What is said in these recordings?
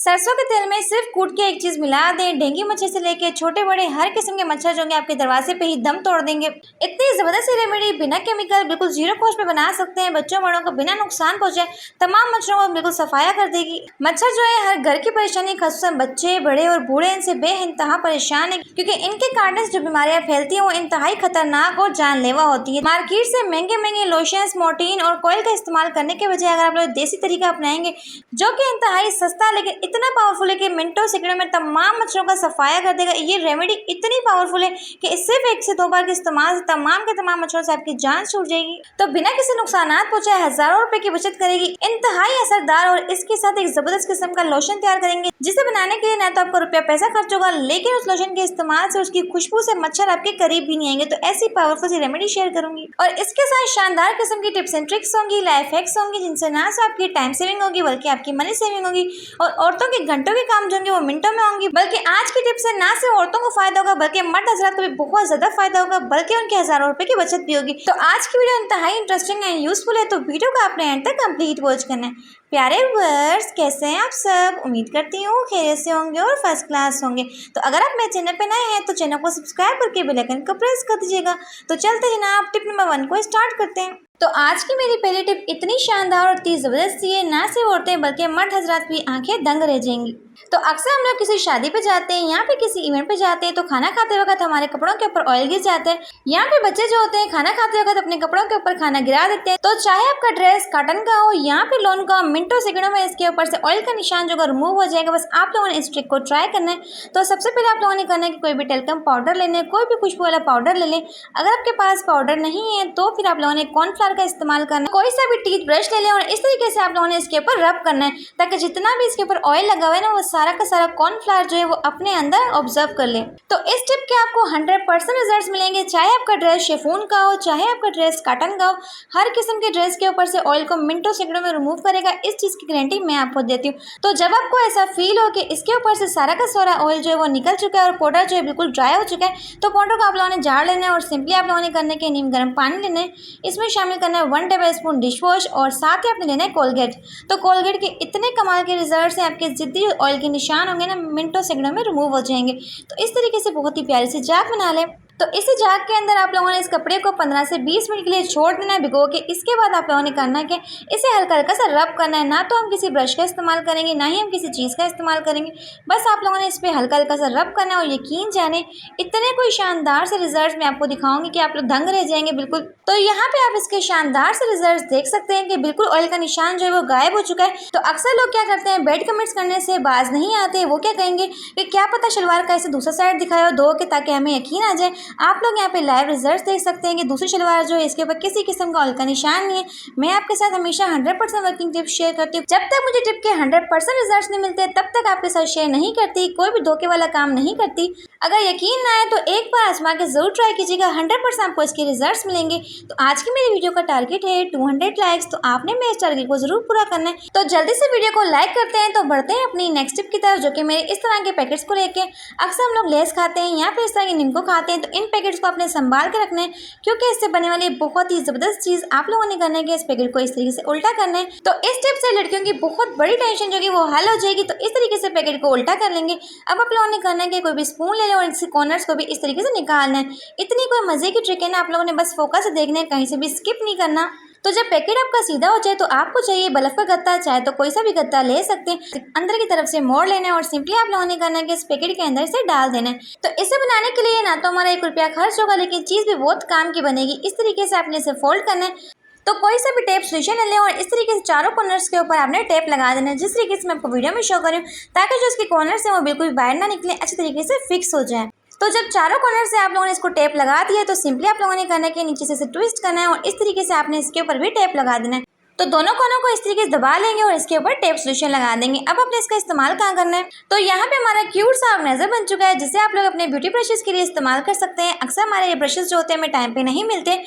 सरसों के तेल में सिर्फ कूट के एक चीज मिला दें, डेंगू मच्छर से लेके छोटे बड़े हर किस्म के मच्छर जो होंगे आपके दरवाजे पे ही दम तोड़ देंगे। इतनी जबरदस्त रेमेडी बिना केमिकल बिल्कुल जीरो कॉस्ट पे बना सकते हैं। बच्चों बड़ों को बिना नुकसान पहुंचे तमाम मच्छरों को बिल्कुल सफाया कर देगी। मच्छर जो है हर घर की परेशानी, खासतौर बच्चे बड़े और बूढ़े इनसे बेइंतहा परेशान है, क्योंकि इनके काटने से जो बीमारियां फैलती हैं वो इंतहाई खतरनाक और जानलेवा होती है। मार्केट से महंगे महंगे लोशन, मोर्टीन और कोयल का इस्तेमाल करने के बजाय अगर आप लोग देसी तरीका अपनाएंगे जो कि इंतहाई सस्ता लेकिन इतना पावरफुल है कि मिनटों सेकंडों में तमाम मच्छरों का सफाया कर देगा। ये रेमेडी इतनी पावरफुल है कि सिर्फ 1 से 2 बार के इस्तेमाल से तमाम के तमाम मच्छरों से आपकी जान छूट जाएगी। तो बिना किसी नुकसान पहुंचाए हजारों रुपए की बचत करेगी। इंतहाई असरदार और इसके साथ एक जबरदस्त किस्म का लोशन तैयार करेंगे जिसे बनाने के लिए ना तो आपको रुपया पैसा खर्च होगा, लेकिन उस लोशन के इस्तेमाल से उसकी खुशबू से मच्छर आपके करीब भी नहीं आएंगे। तो ऐसी पावरफुल सी रेमेडी शेयर करूंगी और इसके साथ शानदार किस्म की टिप्स एंड ट्रिक्स होंगी, लाइफ हैक्स होंगी, जिनसे ना सिर्फ आपकी टाइम सेविंग होगी बल्कि आपकी मनी सेविंग होगी और औरतों के घंटों के काम जो होंगे वो मिनटों में होंगी। बल्कि आज की टिप्स से ना सिर्फ औरतों को फायदा होगा बल्कि मर्द हजरात को भी बहुत ज्यादा फायदा होगा, बल्कि उनके हजारों रुपए की बचत भी होगी। तो आज की वीडियो इंतहाई इंटरेस्टिंग एंड यूजफुल है, तो वीडियो को आपने एंड तक कंप्लीट वॉच करना है। प्यारे व्यूअर्स, कैसे हैं आप सब? उम्मीद करती हूँ खैरियत से होंगे और फर्स्ट क्लास होंगे। तो अगर आप मेरे चैनल पे नए हैं तो चैनल को सब्सक्राइब करके बेल आइकन को प्रेस कर दीजिएगा। तो चलते हैं ना, आप टिप नंबर 1 को स्टार्ट करते हैं। तो आज की मेरी पहली टिप इतनी शानदार और इतनी जबरदस्त है, ना सिर्फ औरतें बल्कि मर्द हजरात भी आंखें दंग रह जाएंगी। तो अक्सर हम लोग किसी शादी पे जाते हैं या फिर किसी इवेंट पे जाते हैं तो खाना खाते वक्त हमारे कपड़ों के ऊपर ऑयल गिर जाता है, या फिर बच्चे जो होते हैं खाना खाते वक्त अपने कपड़ों के ऊपर खाना गिरा देते हैं। तो चाहे आपका ड्रेस कॉटन का हो या फिर लॉन का हो, मिनटों सेकंडों में इसके ऊपर से ऑयल का निशान जो रिमूव हो जाएगा। बस आप लोगों ने इस ट्रिक को ट्राई करना है। तो सबसे पहले आप लोगों ने करना है कि कोई भी टेल्कम पाउडर लेना है, कोई भी खुशबू वाला पाउडर ले लें। अगर आपके पास पाउडर नहीं है तो फिर आप लोगों ने कॉर्नफ्लावर का इस्तेमाल करना है। कोई सा भी टीथ ब्रश ले लें और इस तरीके से आप लोगों ने इसके ऊपर रब करना है ताकि जितना भी इसके ऊपर ऑयल लगा हुआ है ना वो सारा का सारा कॉर्नफ्लावर जो है वो अपने अंदर ऑब्जर्व कर ले। तो इस टिप के आपको 100% रिजल्ट्स मिलेंगे, चाहे आपका ड्रेस शिफॉन का हो, चाहे आपका ड्रेस कॉटन का हो। हर किस्म के ड्रेस के ऊपर से ऑयल को मिनटों सेकंडों में रिमूव करेगा, इस चीज की गारंटी मैं आपको देती हूँ। तो जब आपको ऐसा फील हो कि इसके ऊपर से सारा का सारा ऑयल जो है वो निकल चुका है और पाउडर जो है बिल्कुल ड्राई हो चुका है, तो पाउडर को आप लोगों ने झाड़ लेना है और सिंपली आप लोगों ने करना है कि नीम गर्म पानी लेना है, इसमें शामिल करना है 1 टेबल स्पून डिश वॉश और साथ ही आपने लेना है कोलगेट। तो कोलगेट के इतने कमाल के रिजल्ट हैं, आपके जितने ऑयल के निशान होंगे ना मिनटों सेकंडों में रिमूव हो जाएंगे। तो इस तरीके से बहुत ही प्यारी सी जाग बना लें। तो इस जाग के अंदर आप लोगों ने इस कपड़े को 15 से 20 मिनट के लिए छोड़ देना है भिगो के। इसके बाद आप लोगों ने करना है कि इसे हल्का हल्का सा रब करना है। ना तो हम किसी ब्रश का इस्तेमाल करेंगे ना ही हम किसी चीज़ का इस्तेमाल करेंगे, बस आप लोगों ने इस पर हल्का हल्का सा रब करना है और यकीन जाने इतने कोई शानदार से रिजल्ट मैं आपको दिखाऊंगी कि आप लोग दंग रह जाएंगे बिल्कुल। तो यहाँ पे आप इसके शानदार से रिजल्ट देख सकते हैं कि बिल्कुल ऑयल का निशान जो है वो गायब हो चुका है। तो अक्सर लोग क्या करते हैं, बैड कमेंट्स करने से बाज नहीं आते। वो क्या कहेंगे कि क्या पता शलवार का इसे दूसरा साइड दिखाया हो धो के ताकि हमें यकीन आ जाए। आप लोग यहाँ पे लाइव रिजल्ट देख सकते हैं कि दूसरी शलवार जो है इसके ऊपर किसी किस्म का ऑयल का निशान नहीं है। मैं आपके साथ हमेशा 100% वर्किंग टिप्स शेयर करती हूँ। जब तक मुझे टिप के 100% रिजल्ट नहीं मिलते तब तक आपके साथ शेयर नहीं करती, कोई भी धोखे वाला काम नहीं करती। अगर यकीन ना आए तो एक बार आजमा के जरूर ट्राई कीजिएगा, 100% आपको इसके रिजल्ट मिलेंगे। तो आज की मेरी वीडियो का टारगेट है 200 लाइक्स, तो आपने मेरे इस टारगेट को जरूर पूरा करना है। तो जल्दी से वीडियो को लाइक करते हैं। तो बढ़ते हैं अपनी नेक्स्ट टिप की तरफ, जो कि मेरे इस तरह के पैकेट्स को लेके। अक्सर हम लोग लेस खाते हैं या फिर इस तरह के नींबू खाते हैं, तो इन पैकेट्स को अपने संभाल के रखना है क्योंकि इससे बनने वाली बहुत ही जबरदस्त चीज आप लोगों ने करना है कि इस पैकेट को इस तरीके से उल्टा करना है। तो इस टिप से लड़कियों की बहुत बड़ी टेंशन जो कि वो हल हो जाएगी। तो इस तरीके से पैकेट को उल्टा कर लेंगे। अब आप लोगों ने करना है कि कोई भी स्पून ले लें और इसके कॉर्नर्स को भी इस तरीके से निकालना है। इतनी कोई मजे की ट्रिक है ना, आप लोगों ने बस फोकस से देखना है, कहीं से भी स्किप नहीं करना। तो जब पैकेट आपका सीधा हो जाए तो आपको चाहिए बर्फ का गत्ता, चाहे तो कोई सा भी गत्ता ले सकते हैं, अंदर की तरफ से मोड़ लेना है और सिंपली आप लोगों ने करना है कि इस पैकेट के अंदर इसे डाल देना है। तो इसे बनाने के लिए ना तो हमारा 1 रुपया खर्च होगा, लेकिन चीज़ भी बहुत काम की बनेगी। इस तरीके से आपने इसे फोल्ड करना है। तो कोई सा भी टेप सोल्यूशन ले लें और इस तरीके से चारों कॉर्नर्स के ऊपर आपने टेप लगा देना है, जिस तरीके से मैं आपको वीडियो में शो कर रही हूँ, ताकि जो इसके कॉर्नर्स हैं वो बिल्कुल बाहर ना निकले, अच्छे तरीके से फिक्स हो जाए। तो जब चारों कॉर्नर से आप लोगों ने इसको टेप लगा दिया तो सिंपली आप लोगों ने करना है कि नीचे से इसे ट्विस्ट करना है और इस तरीके से आपने इसके ऊपर भी टेप लगा देना है। तो दोनों कोनों को इस तरीके से दबा लेंगे और इसके ऊपर टेप सोल्यूशन लगा देंगे। अब आपने इसका इस्तेमाल कहाँ करना है, तो यहाँ पे हमारा क्यूट सा ऑर्गेनाइजर बन चुका है, जिसे आप लोग अपने ब्यूटी ब्रशेस के लिए इस्तेमाल कर सकते हैं। अक्सर हमारे ये ब्रशेस जो होते हैं हमें टाइम पे नहीं मिलते,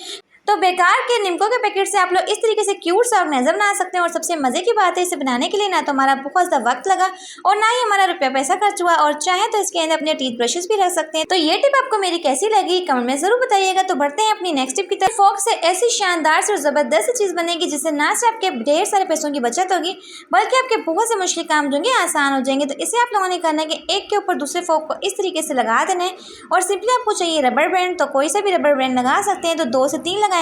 तो बेकार के निमको के पैकेट से आप लोग इस तरीके से क्यूट सा ऑर्गेनाइजर बना सकते हैं। और सबसे मजे की बात है, इसे बनाने के लिए ना तो हमारा बहुत ज़्यादा वक्त लगा और ना ही हमारा रुपया पैसा खर्च हुआ। और चाहे तो इसके अंदर अपने टीथ ब्रशेस भी रख सकते हैं। तो ये टिप आपको मेरी कैसी लगी कमेंट में जरूर बताइएगा। तो बढ़ते हैं अपनी नेक्स्ट टिप की तरफ। फॉक से ऐसी शानदार से और जबरदस्त चीज बनेगी जिससे ना सिर्फ आपके ढेर सारे पैसों की बचत होगी बल्कि आपके बहुत से मुश्किल काम जो होंगे आसान हो जाएंगे। तो इसे आप लोगों ने करना है कि एक के ऊपर दूसरे फॉक को इस तरीके से लगा देना है। और सिंपली आपको चाहिए रबर बैंड, तो कोई सा भी रबर बैंड लगा सकते हैं। तो 2 से 3 लगाएंगे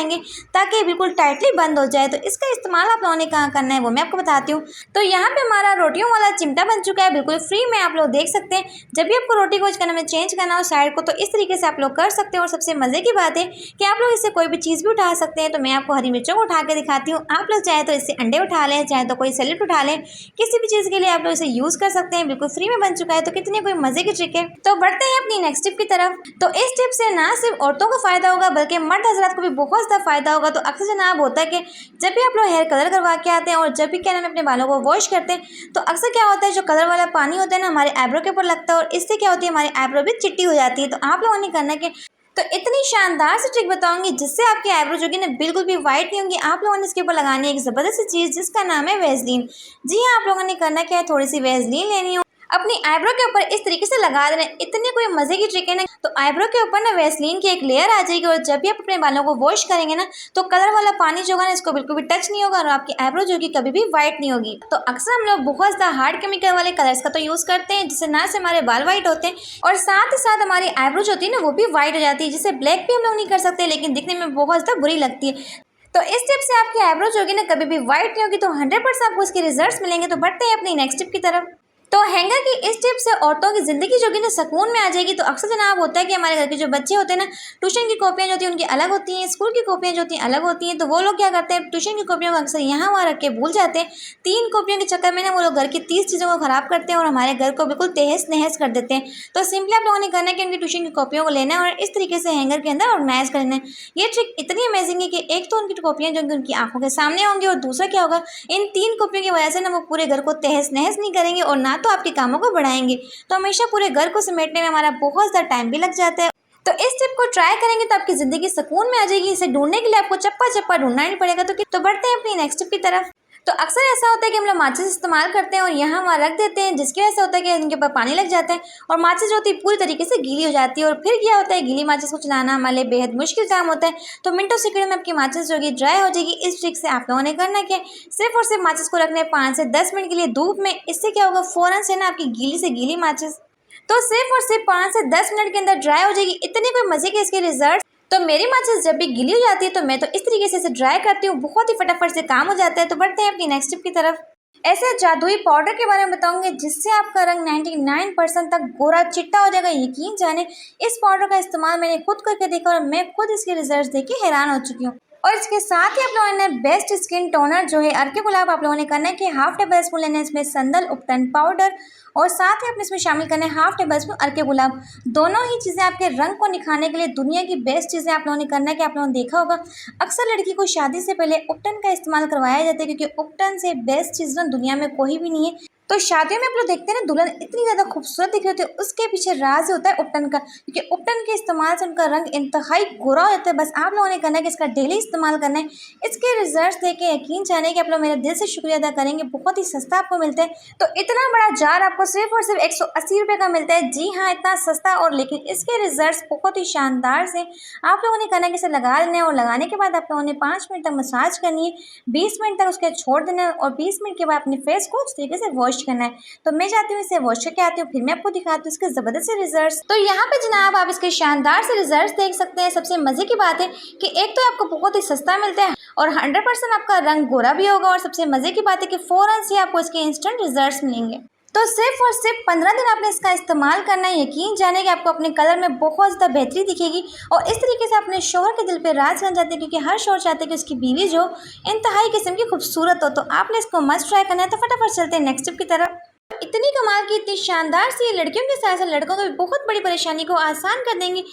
ताकि बिल्कुल टाइटली बंद हो जाए। तो इसका इस्तेमाल आप लोगों ने कहाँ करना है वो मैं आपको बताती हूँ। तो यहाँ पे हमारा रोटियों वाला चिमटा बन चुका है, बिल्कुल फ्री में आप लोग देख सकते हैं। जब भी आपको रोटी को करना में चेंज करना हो साइड को, तो इस तरीके से आप लोग कर सकते हैं। और सबसे मजे की बात है कि आप लोग इससे कोई भी चीज़ भी उठा सकते हैं। तो मैं आपको हरी मिर्चों को उठा के दिखाती हूँ। आप लोग चाहे तो इससे अंडे उठा लें, चाहे तो कोई सैलेड उठा लें, किसी भी चीज़ के लिए आप लोग इसे यूज़ कर सकते हैं। बिल्कुल फ्री में बन चुका है। तो कितनी कोई मजे की ट्रिक है। तो बढ़ते हैं अपनी नेक्स्ट टिप की तरफ। तो इस टिप से ना सिर्फ औरतों को फायदा होगा बल्कि मर्द हजरात को भी बहुत ज़्यादा फायदा होगा। तो अक्सर जनाब होता है कि जब भी आप लोग हेयर कलर करवा के आते हैं और जब भी क्या नाम है अपने बालों को वॉश करते हैं, तो अक्सर क्या होता है जो कलर वाला पानी होता है ना हमारे आईब्रो के ऊपर लगता है और इससे क्या होती है हमारी आईब्रो भी चिट्टी हो जाती है। तो आप लोगों ने करना कि तो इतनी शानदार सी ट्रिक बताऊंगी जिससे आपकी आईब्रो जो कि ना बिल्कुल भी वाइट नहीं होंगी। आप लोगों ने इसके ऊपर लगानी है एक ज़बरदस्त सी चीज़ जिसका नाम है वैसलीन। जी हाँ, आप लोगों ने करना क्या है, थोड़ी सी वैसलीन लेनी हो, अपनी आईब्रो के ऊपर इस तरीके से लगा देना। इतनी कोई मजे की ट्रिक है ना। तो आईब्रो के ऊपर ना वैसलीन की एक लेयर आ जाएगी और जब भी आप अपने बालों को वॉश करेंगे ना तो कलर वाला पानी जो होगा ना इसको बिल्कुल भी टच नहीं होगा और आपकी आईब्रो जो कि कभी भी वाइट नहीं होगी। तो अक्सर हम लोग बहुत ज़्यादा हार्ड केमिकल वाले कलर्स का तो यूज़ करते हैं जिससे ना से हमारे बाल वाइट होते हैं और साथ ही साथ हमारी आईब्रो जो होती है ना वो भी वाइट हो जाती है, जिससे ब्लैक भी हम लोग नहीं कर सकते लेकिन दिखने में बहुत ज़्यादा बुरी लगती है। तो इस टिप से आपकी आईब्रो जो होगी ना कभी भी वाइट नहीं होगी। तो 100% आपको इसके रिजल्ट्स मिलेंगे। तो बढ़ते हैं अपनी नेक्स्ट टिप की तरफ। तो हैंगर की इस टिप से औरतों की ज़िंदगी जो कि ना सुकून में आ जाएगी। तो अक्सर जनाब होता है कि हमारे घर के जो बच्चे होते हैं ना ट्यूशन की कॉपियाँ जो होती हैं उनकी अलग होती हैं, स्कूल की कॉपियाँ जो होती हैं अलग होती हैं। तो वो लोग क्या करते हैं ट्यूशन की कॉपियों को अक्सर यहाँ वहाँ रख के भूल जाते हैं। 3 कॉपियों के चक्कर में ना वो लोग घर की 30 चीज़ों को ख़राब करते हैं और हमारे घर को बिल्कुल तहस नहस कर देते हैं। तो सिंपली आप लोगों ने करना है कि उनकी ट्यूशन की कॉपियों को लेना है और इस तरीके से हैंगर के अंदर ऑर्गेनाइज करना है। ये ट्रिक इतनी अमेजिंग है कि एक तो उनकी कॉपियाँ जो उनकी आंखों के सामने होंगी और दूसरा क्या होगा इन 3 कॉपियों की वजह से ना वो पूरे घर को तहस नहस नहीं करेंगे और ना तो आपके कामों को बढ़ाएंगे। तो हमेशा पूरे घर को समेटने में हमारा बहुत ज़्यादा टाइम भी लग जाता है। तो इस टिप को ट्राई करेंगे तो आपकी ज़िंदगी सुकून में आ जाएगी। इसे ढूंढने के लिए आपको चप्पा चप्पा ढूंढना नहीं पड़ेगा। तो बढ़ते हैं अपनी नेक्स्ट टिप की तरफ। तो अक्सर ऐसा होता है कि हम लोग माचिस इस्तेमाल करते हैं और यहाँ वहाँ रख देते हैं जिसकी वजह से होता है कि उनके ऊपर पानी लग जाता है और माचिस जो होती है पूरी तरीके से गीली हो जाती है। और फिर क्या होता है गीली माचिस को चलाना हमारे लिए बेहद मुश्किल काम होता है। तो मिनटों सेकंड में आपकी माचिस जो होगी ड्राई हो जाएगी। इस ट्रिक से आप लोगों ने करना क्या सिर्फ और सिर्फ माचिस को रखना है 5 से 10 मिनट के लिए धूप में। इससे क्या होगा फ़ौरन से ना आपकी गीली से गीली माचिस तो सिर्फ और सिर्फ 5 से 10 मिनट के अंदर ड्राई हो जाएगी। इतने कोई मजे के इसके रिजल्ट। तो मेरी माचिस जब भी गीली हो जाती है तो मैं तो इस तरीके से इसे ड्राई करती हूँ, बहुत ही फटाफट से काम हो जाता है। तो बढ़ते हैं अपनी नेक्स्ट टिप की तरफ। ऐसे जादुई पाउडर के बारे में बताऊंगी जिससे आपका रंग 99% तक गोरा चिट्टा हो जाएगा। यकीन जाने इस पाउडर का इस्तेमाल मैंने खुद करके देखा और मैं खुद इसके रिजल्ट देख के हैरान हो चुकी हूँ। और इसके साथ ही आप लोगों ने बेस्ट स्किन टोनर जो है अर्के गुलाब आप लोगों ने करना है कि हाफ टेबल स्पून लेना है इसमें संदल उपटन पाउडर और साथ ही आपने इसमें शामिल करना है हाफ टेबल स्पून अर्के गुलाब। दोनों ही चीज़ें आपके रंग को निखारने के लिए दुनिया की बेस्ट चीज़ें आप लोगों ने करना है कि आप लोगों ने देखा होगा अक्सर लड़की को शादी से पहले उपटन का इस्तेमाल करवाया जाता है क्योंकि उपटन से बेस्ट चीज़ ना दुनिया में कोई भी नहीं है। तो शादियों में आप लोग देखते हैं ना दुल्हन इतनी ज़्यादा खूबसूरत दिख रही होती है उसके पीछे राज होता है उपटन का, क्योंकि उपटन के इस्तेमाल से उनका रंग इंतहाई गोरा हो जाता है। बस आप लोगों ने करना है कि इसका डेली इस्तेमाल करना है। इसके रिजल्ट्स देख के यकीन जाने कि आप लोग मेरे दिल से शुक्रिया अदा करेंगे। बहुत ही सस्ता आपको मिलता है। तो इतना बड़ा जार आपको सिर्फ और सिर्फ 180 रुपये का मिलता है। जी हाँ, इतना सस्ता और लेकिन इसके रिजल्ट्स बहुत ही शानदार से। आप लोगों ने करना है कि इसे लगा लेना है और लगाने के बाद आप लोगों ने 5 मिनट तक मसाज करनी है, 20 मिनट तक उसके छोड़ देना है और 20 मिनट के बाद अपने फेस को उस तरीके से वॉश करना है। तो मैं जाती हूँ इसे वॉश करके आती हूँ, फिर मैं आपको दिखाती हूँ इसके ज़बरदस्त से रिजल्ट्स। तो यहाँ पे जनाब आप इसके शानदार से रिजल्ट्स देख सकते हैं। सबसे मज़े की बात है कि एक तो आपको बहुत ही सस्ता मिलता है और 100% आपका रंग गोरा भी होगा और सबसे मज़े की बात है कि फ़ौरन से आपको इसके इंस्टेंट रिजल्ट्स मिलेंगे। तो सिर्फ और सिर्फ 15 दिन आपने इसका इस्तेमाल करना है। यकीन जाने कि आपको अपने कलर में बहुत ज़्यादा बेहतरी दिखेगी और इस तरीके से अपने शौहर के दिल पे राज बन जाते हैं क्योंकि हर शौहर चाहते हैं कि उसकी बीवी जो इंतहाई किस्म की खूबसूरत हो। तो आपने इसको मस्ट ट्राई करना है। तो फटाफट चलते हैं नेक्स्ट टिप की तरफ। इतनी कमाल की इतनी शानदार सी लड़कियों के साथ साथ लड़कों को भी बहुत बड़ी परेशानी को आसान कर देंगी।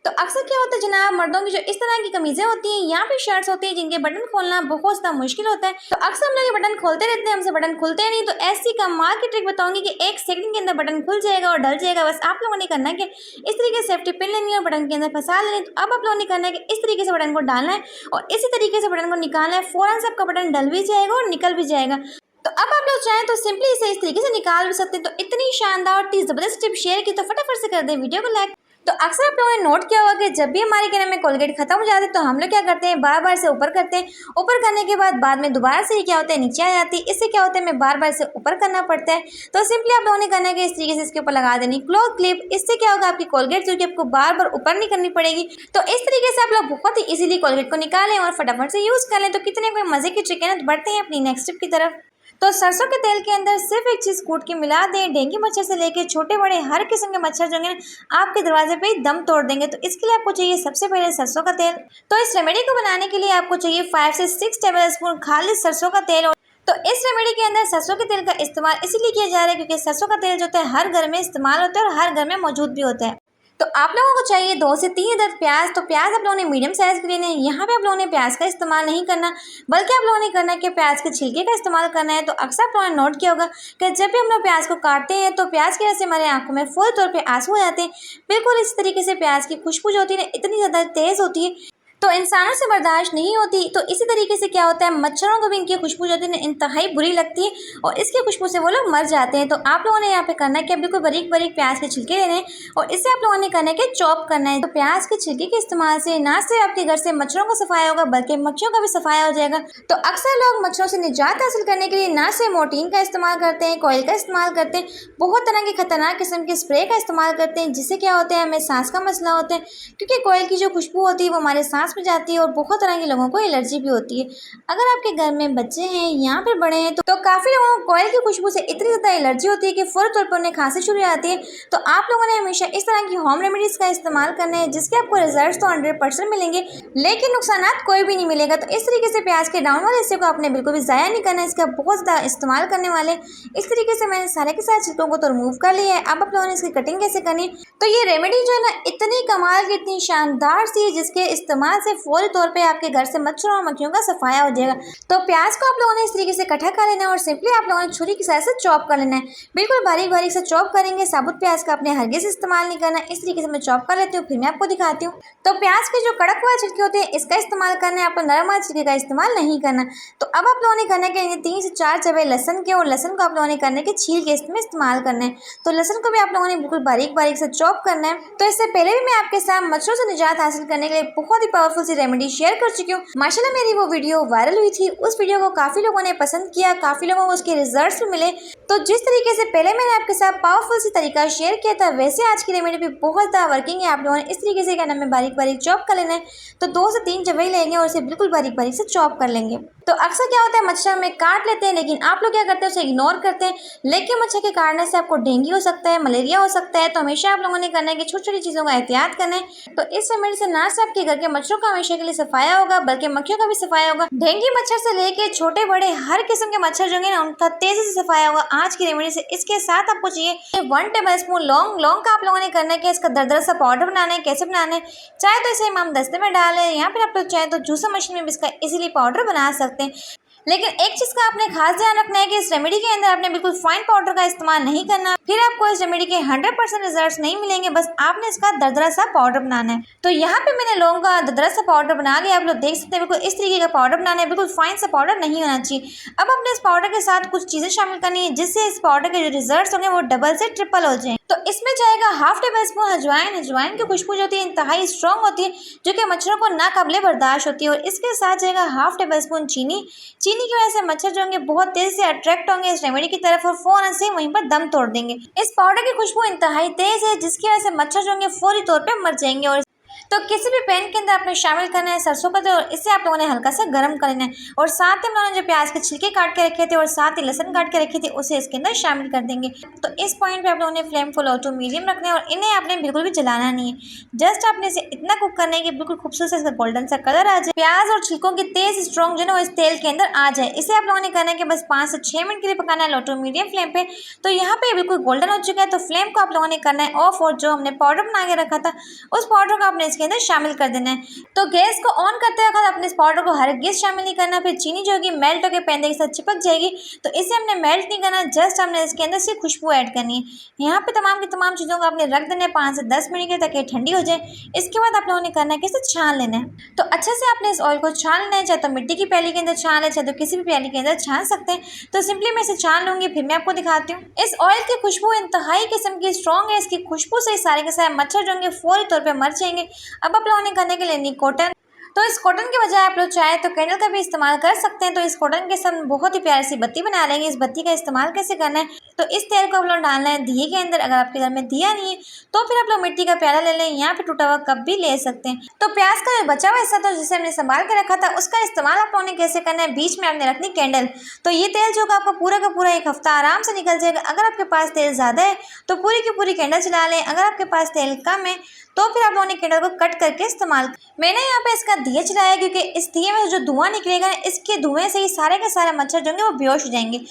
तो अक्सर क्या होता है जनाब, मर्दों की जो इस तरह की कमीजें होती हैं या फिर शर्ट्स होती हैं जिनके बटन खोलना बहुत ज़्यादा मुश्किल होता है। तो अक्सर हम लोग ये बटन खोलते रहते हैं, हमसे बटन खुलते नहीं। तो ऐसी कमाल की ट्रिक बताऊंगी कि 1 सेकंड के अंदर बटन खुल जाएगा और डल जाएगा। बस आप लोगों ने करना है कि इस तरीके से सेफ्टी पिन लेनी है और बटन के अंदर फंसा लेनी है। तो अब आप लोगों ने करना है कि इस तरीके से बटन को डालना है और इसी तरीके से बटन को निकालना है। फौरन से आपका बटन डल भी जाएगा और निकल भी जाएगा। तो अब आप लोग चाहें तो सिंपली इसे इस तरीके से निकाल भी सकते हैं। तो इतनी शानदार और इतनी ज़बरदस्त टिप शेयर की तो फटाफट से कर दें वीडियो को लाइक। तो अक्सर आप लोगों ने नोट किया होगा कि जब भी हमारे कहने में कोलगेट खत्म हो जाती है तो हम लोग क्या करते हैं, बार बार से ऊपर करते हैं। ऊपर करने के बाद में दोबारा से ये क्या होता है, नीचे आ जाती है। इससे क्या होता है, हमें बार बार से ऊपर करना पड़ता है। तो सिंपली आप लोगों ने करना है कि इस तरीके से इसके ऊपर लगा देनी क्लॉथ क्लिप। इससे क्या होगा, आपकी कोलगेट जो कि आपको बार बार ऊपर नहीं करनी पड़ेगी। तो इस तरीके से आप लोग बहुत ही इजीली कोलगेट को निकालें और फटाफट से यूज़ कर लें। तो कितने कोई मज़े की ट्रिक है ना। तो बढ़ते हैं अपनी नेक्स्ट टिप की तरफ। तो सरसों के तेल के अंदर सिर्फ एक चीज़ कूट के मिला दें। डेंगू मच्छर से लेके छोटे बड़े हर किस्म के मच्छर जो है आपके दरवाजे पे ही दम तोड़ देंगे। तो इसके लिए आपको चाहिए सबसे पहले सरसों का तेल। तो इस रेमेडी को बनाने के लिए आपको चाहिए 5 से 6 टेबल स्पून खाली सरसों का तेल। तो इस रेमेडी के अंदर सरसों के तेल का इस्तेमाल इसीलिए किया जा रहा है क्योंकि सरसों का तेल जो होता है हर घर में इस्तेमाल होता है और हर घर में मौजूद भी होता है। तो आप लोगों को चाहिए 2 से 3 अदद प्याज। तो प्याज आप लोगों ने मीडियम साइज़ के लेने हैं। यहाँ पे आप लोगों ने प्याज का इस्तेमाल नहीं करना, बल्कि आप लोगों ने करना है कि प्याज के छिलके का इस्तेमाल करना है। तो अक्सर आप लोगों ने नोट किया होगा कि जब भी हम लोग प्याज को काटते हैं तो प्याज की वजह से हमारे आंखों में फौरी तौर पे आंसू हो जाते हैं। बिल्कुल इस तरीके से प्याज की खुशबू जो होती है ना, इतनी ज़्यादा तेज़ होती है तो इंसानों से बर्दाश्त नहीं होती। तो इसी तरीके से क्या होता है, मच्छरों को भी इनकी खुशबू जो होती है ना इंतहाई बुरी लगती है और इसकी खुशबू से वो लोग मर जाते हैं। तो आप लोगों ने यहाँ पे करना है कि बिल्कुल बारीक बारीक प्याज के छिलके लेने हैं और इससे आप लोगों ने करना है कि चॉप करना है। तो प्याज के छिलके के इस्तेमाल से ना सिर्फ आपके घर से मच्छरों को सफाया होगा बल्कि मक्खियों का भी सफाया हो जाएगा। तो अक्सर लोग मच्छरों से निजात हासिल करने के लिए ना सिर्फ मोर्टीन का इस्तेमाल करते हैं, कॉइल का इस्तेमाल करते हैं, बहुत तरह की खतरनाक किस्म के स्प्रे का इस्तेमाल करते हैं जिससे क्या होता है, हमें सांस का मसला होता है क्योंकि कॉइल की जो खुशबू होती है वो हमारे सांस में जाती है और बहुत तरह के लोगों को एलर्जी भी होती है। अगर आपके घर में बच्चे हैं या फिर बड़े हैं तो काफ़ी लोगों को कॉइल की खुशबू से इतनी ज़्यादा एलर्जी होती है कि फौरी तौर पर उन्हें खांसी शुरू हो जाती है। तो आप लोगों ने हमेशा इस तरह की होम रेमेडीज़ का इस्तेमाल करना है जिसके आपको रिजल्ट तो 100% मिलेंगे लेकिन नुकसान कोई भी नहीं मिलेगा। तो इस तरीके से प्याज के डाउन वाले हिस्से को आपने बिल्कुल भी ज़ाया नहीं करना है, इसका बहुत ज़्यादा इस्तेमाल करने वाले। इस तरीके से मैंने सारे के सारे छिलकों को तो रिमूव कर लिया है। अब आप लोगों ने इसकी कटिंग कैसे करनी। तो ये रेमेडी जो है ना इतनी कमाल की, इतनी शानदार सी है जिसके इस्तेमाल से फौरी तौर पर आपके घर से मच्छरों और मक्खियों का सफाया हो जाएगा। तो प्याज को आप लोगों ने इस तरीके से इकट्ठा कर लेना है और सिंपली आप लोगों ने छुरी की सहायता से चॉप कर लेना है। बिल्कुल बारीक बारीक से चॉप करेंगे। साबुत प्याज का आपने हरगिज़ इस्तेमाल नहीं करना। इस तरीके से मैं चॉप कर लेती हूँ, फिर मैं आपको दिखाती हूँ। तो प्याज के जो कड़क वाले छिलके होते हैं इसका इस्तेमाल करना है, आपको नरम वाले छिलके का इस्तेमाल नहीं करना। तो अब आप लोगों ने करना है कि 3 से 4 जबे लहसन के, और लहसन को आप लोगों ने करना है कि छील के इसमें इस्तेमाल करना है। तो लहसन को भी आप लोगों ने बिल्कुल बारीक बारीक से चॉप करना है। तो इससे पहले भी मैं आपके साथ मच्छरों से निजात हासिल करने के लिए बहुत ही पावरफुल सी रेमेडी शेयर कर चुकी हूँ। माशाल्लाह मेरी वो वीडियो वायरल हुई थी, उस वीडियो को काफ़ी लोगों ने पसंद किया, काफ़ी लोगों को उसके रिजल्ट्स भी मिले। तो जिस तरीके से पहले मैंने आपके साथ पावरफुल सी तरीका शेयर किया था वैसे आज की रेमेडी भी बहुत ज़्यादा वर्किंग है। आप लोगों ने इस तरीके से क्या नाम है, बारीक बारीक चॉप कर लेना है। तो 2 से 3 जवे लेंगे और इसे बिल्कुल बारीक बारीक से चॉप कर लेंगे। तो अक्सर क्या होता है, मच्छर हमें काट लेते हैं लेकिन आप लोग क्या करते हैं, उसे इग्नोर करते हैं। लेकिन मच्छर के काटने से आपको डेंगू हो सकता है, मलेरिया हो सकता है। तो हमेशा आप लोगों ने करना है कि छोटी छोटी चीज़ों का एहतियात करना है। तो इस रेमेडी से ना सिर्फ आपके घर के मच्छरों का हमेशा के लिए सफाया होगा बल्कि मक्खियों का भी सफाया होगा। डेंगू मच्छर से लेके छोटे बड़े हर किस्म के मच्छर जो है ना उनका तेजी से सफाया होगा आज की रेमेडी से। इसके साथ आपको चाहिए 1 टेबल स्पून लौंग का आप लोगों ने करना है कि इसका दरदरा सा पाउडर बनाना है। कैसे बनाना है, चाहे तो इसे इमाम दस्ते में डालें या फिर आप लोग चाहे तो जूसर मशीन में भी इसका इजीली पाउडर बना सकते हैं। लेकिन एक चीज़ का आपने खास ध्यान रखना है कि इस रेमेडी के अंदर आपने बिल्कुल फाइन पाउडर का इस्तेमाल नहीं करना, फिर आपको इस रेमेडी के 100% रिजल्ट्स नहीं मिलेंगे। बस आपने इसका दरदरा सा पाउडर बनाना है। तो यहाँ पे मैंने लौंग का दरदरा सा पाउडर बना लिया, आप लोग देख सकते हैं। बिल्कुल इस तरीके का पाउडर बनाना है, बिल्कुल फाइन सा पाउडर नहीं होना चाहिए। अब आपने इस पाउडर के साथ कुछ चीज़ें शामिल करनी है जिससे इस पाउडर के जो रिजल्ट्स होंगे वो डबल से ट्रिपल हो जाए। तो इसमें जाएगा 1/2 टेबल स्पून अजवाइन। अजवाइन की खुशबू जो होती है इंतहाई स्ट्रॉन्ग होती है जो कि मच्छरों को नाकाबिले बर्दाश्त होती है। और इसके साथ जाएगा 1/2 टेबल स्पून चीनी। चीनी की वजह से मच्छर जो होंगे बहुत तेज़ी से अट्रैक्ट होंगे इस रेमेडी की तरफ और फौरन से वहीं पर दम तोड़ देंगे। इस पाउडर की खुशबू इंतहाई तेज़ है जिसकी वजह से मच्छर जो होंगे फौरी तौर पर मर जाएंगे। और तो किसी भी पैन के अंदर आपने शामिल करना है सरसों का तेल और इसे आप लोगों ने हल्का सा गर्म कर लेना है। और साथ ही हम लोगों ने जो प्याज के छिलके काट के रखे थे और साथ ही लहसुन काट के रखी थी उसे इसके अंदर शामिल कर देंगे। तो इस पॉइंट पे आप लोगों ने फ्लेम को लो टू मीडियम रखना है और इन्हें आपने बिल्कुल भी जलाना नहीं है। जस्ट आपने इसे इतना कुक करना है कि बिल्कुल खूबसूरत सा इसका गोल्डन सा कलर आ जाए, प्याज और छिलकों की तेज स्ट्रॉन्ग जो है इस तेल के अंदर आ जाए। इसे आप लोगों ने करना है कि बस 5 से 6 मिनट के लिए पकाना है लो टू मीडियम फ्लेम पे। तो यहाँ पे बिल्कुल गोल्डन हो चुका है तो फ्लेम को आप लोगों ने करना है ऑफ और जो हमने पाउडर बना के रखा था उस पाउडर को आपने आपने इसके अंदर शामिल कर देना है। तो गैस को ऑन करते वक्त अपने इस पाउडर को हरगिज़ शामिल नहीं करना, फिर चीनी जो होगी मेल्ट होकर पेंदे के साथ चिपक जाएगी। तो इसे हमने मेल्ट नहीं करना, जस्ट हमने इसके अंदर से खुशबू ऐड करनी है। यहाँ पे तमाम की तमाम चीज़ों को आपने रख देना है 5 से 10 मिनट के ताकि ठंडी हो जाए। इसके बाद आप लोगों ने करना है कि इसे छान लेना है। तो अच्छे से आपने इस ऑयल को छान लेना है, चाहे तो मिट्टी की प्याली के अंदर छान ले, चाहे तो किसी भी प्याली के अंदर छान सकते हैं। तो सिंपली मैं इसे छान लूँगी, फिर मैं आपको दिखाती हूँ। इस ऑयल की खुशबू इंतहाई किस्म की स्ट्रॉन्ग है। इसकी खुशबू से सारे के सारे मच्छर जो होंगे फौरी तौर पर मर जाएंगे। अब आप लोगों ने करने के लिए कॉटन, तो इस कॉटन के बजाय आप लोग चाहे तो कैंडल का भी इस्तेमाल कर सकते हैं। तो इस कॉटन के साथ बहुत ही प्यारी सी बत्ती बना लेंगे। इस बत्ती का इस्तेमाल कैसे करना है, तो इस तेल को आप लोग डालना है दिए के अंदर। अगर आपके घर में दिया नहीं है तो फिर आप लोग मिट्टी का प्याला ले लें, यहाँ पे टूटा हुआ कप भी ले सकते हैं। तो प्याज का जो बचा हुआ हिस्सा था जिसे हमने संभाल के रखा था, उसका इस्तेमाल आप लोगों ने कैसे करना है, बीच में आपने रखनी कैंडल। तो ये तेल जो आपका पूरा का पूरा एक हफ्ता आराम से निकल जाएगा। अगर आपके पास तेल ज़्यादा है तो पूरी की पूरी कैंडल चला लें। अगर आपके पास तेल कम है तो फिर आप लोगों ने कैंडल को कट करके इस्तेमाल। मैंने यहाँ पे इसका दिया चलाया क्योंकि इस दिए में जो धुआं निकलेगा ना, इसके धुएं से ही सारे के सारे मच्छर जो होंगे वो बेहोश हो जाएंगे।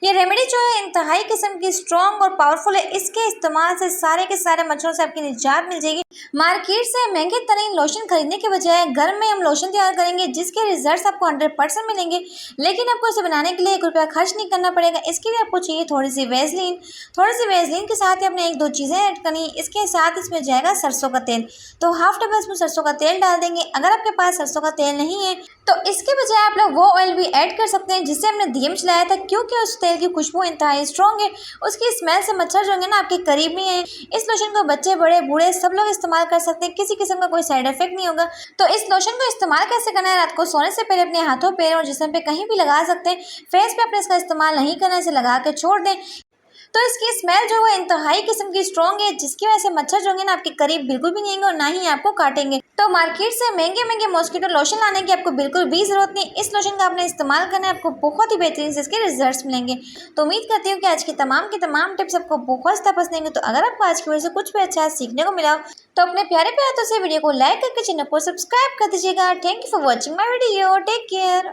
ये रेमेडी जो है इंतहाई किस्म की स्ट्रॉन्ग और पावरफुल है। इसके इस्तेमाल से सारे के सारे मच्छरों से आपकी निजात मिल जाएगी। मार्केट से महंगे तरीन लोशन खरीदने के बजाय घर में हम लोशन तैयार करेंगे जिसके रिजल्ट्स आपको 100% मिलेंगे। लेकिन आपको इसे बनाने के लिए 1 रुपया खर्च नहीं करना पड़ेगा। इसके लिए आपको चाहिए थोड़ी सी वेजलीन के साथ ही आपने 1-2 चीज़ें ऐड करनी। इसके साथ इसमें जाएगा सरसों का तेल। तो हाफ टेबल स्पून सरसों का तेल डाल देंगे। अगर आपके पास सरसों का तेल नहीं है तो इसके बजाय आप लोग वो ऑयल भी ऐड कर सकते हैं जिससे हमने दिए में चलाया था, क्योंकि उस तेल की खुशबू इंतहाई स्ट्रॉन्ग है। उसकी स्मेल से मच्छर जो होंगे ना आपके करीब नहीं है। इस लोशन को बच्चे बड़े बूढ़े सब लोग इस्तेमाल कर सकते हैं, किसी किस्म का कोई साइड इफेक्ट नहीं होगा। तो इस लोशन को इस्तेमाल कैसे करना है, रात को सोने से पहले अपने हाथों पैरों और जिस्म पे कहीं भी लगा सकते हैं। फेस पे अपने इसका इस्तेमाल नहीं करना, इसे लगा के छोड़ दें। तो इसकी स्मेल जो है इंतहाई किस्म की स्ट्रॉन्ग है जिसकी वजह से मच्छर जो होंगे ना आपके करीब बिल्कुल भी नहीं आएंगे और ना ही आपको काटेंगे। तो मार्केट से महंगे मॉस्किटो लोशन लाने की आपको बिल्कुल भी जरूरत नहीं। इस लोशन का आपने इस्तेमाल करना है, आपको बहुत ही बेहतरीन से इसके रिजल्ट्स मिलेंगे। तो उम्मीद करती हूँ कि आज की तमाम टिप्स आपको बहुत ज़्यादा पसंद आएंगे। तो अगर आपको आज की वजह से कुछ भी अच्छा सीखने को मिला तो अपने प्यारे हाथों से वीडियो को लाइक करके चैनल को सब्सक्राइब कर दीजिएगा। Thank you for watching my video. Take care.